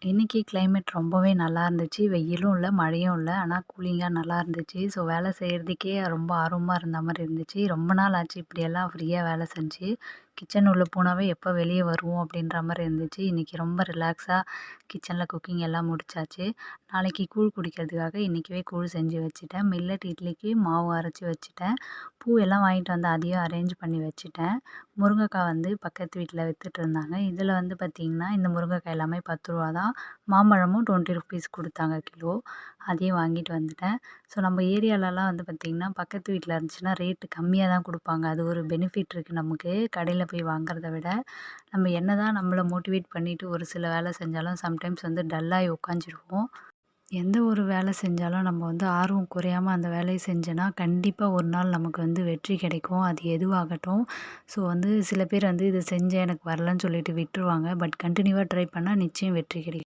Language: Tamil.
இன்னைக்கு கிளைமேட் ரொம்பவே நல்லா இருந்துச்சு. வெயிலும் இல்ல, மழையும் இல்ல. ஆனா கூலிங்கா நல்லா இருந்துச்சு. ஸோ வேலை செய்றதுக்கே ரொம்ப ஆர்வமா இருந்த மாரி இருந்துச்சு. ரொம்ப நாள் ஆச்சு இப்படியெல்லாம் ஃப்ரீயா வேலை செஞ்சு. கிச்சன் உள்ள போனாவே எப்போ வெளிய வருவோம் அப்படின்ற மாரி இருந்துச்சு. இன்னைக்கு ரொம்ப ரிலாக்ஸா கிச்சன்ல குக்கிங் எல்லாம் முடிச்சாச்சு. நாளைக்கு கூழ் குடிக்கிறதுக்காக இன்னைக்கவே கூழ் செஞ்சு வச்சுட்டேன். மில்லட் இட்லிக்கு மாவு அரைச்சு வச்சுட்டேன். பூ எல்லாம் வாங்கிட்டு வந்து அதையும் அரேஞ்ச் பண்ணி வச்சுட்டேன். முருங்கைக்காய் வந்து பக்கத்து வீட்ல வித்துட்ருந்தாங்க. இதில வந்து பார்த்தீங்கன்னா, இந்த முருங்கைக்காய் எல்லாமே ரூ. 10 தான். மாம்பழமும் ₹20 குடுத்தாங்க கிலோ. அதையும் வாங்கிட்டு வந்துட்டேன். ஸோ நம்ம ஏரியாலலாம் வந்து பார்த்திங்கன்னா, பக்கத்து வீட்ல இருந்துச்சுன்னா ரேட்டு கம்மியா தான் குடுப்பாங்க. அது ஒரு பெனிஃபிட் இருக்கு நமக்கு. கடையில போய் வாங்குறத விட. நம்ம என்னதான் நம்மள மோட்டிவேட் பண்ணிட்டு ஒரு சில வேலை செஞ்சாலும் சம்டைம்ஸ் வந்து டல்லாகி உட்காந்துருவோம். எந்த ஒரு வேலை செஞ்சாலும் நம்ம வந்து ஆர்வம் குறையாம அந்த வேலைய செஞ்சோன்னா, கண்டிப்பா ஒரு நாள் நமக்கு வந்து வெற்றி கிடைக்கும். அது எதுவாகட்டும். ஸோ வந்து சில பேர் வந்து இத செஞ்சேன் எனக்கு வரலன்னு சொல்லிட்டு விட்டுருவாங்க. பட் கன்டினியூவா ட்ரை பண்ணா நிச்சயம் வெற்றி கிடைக்கும்.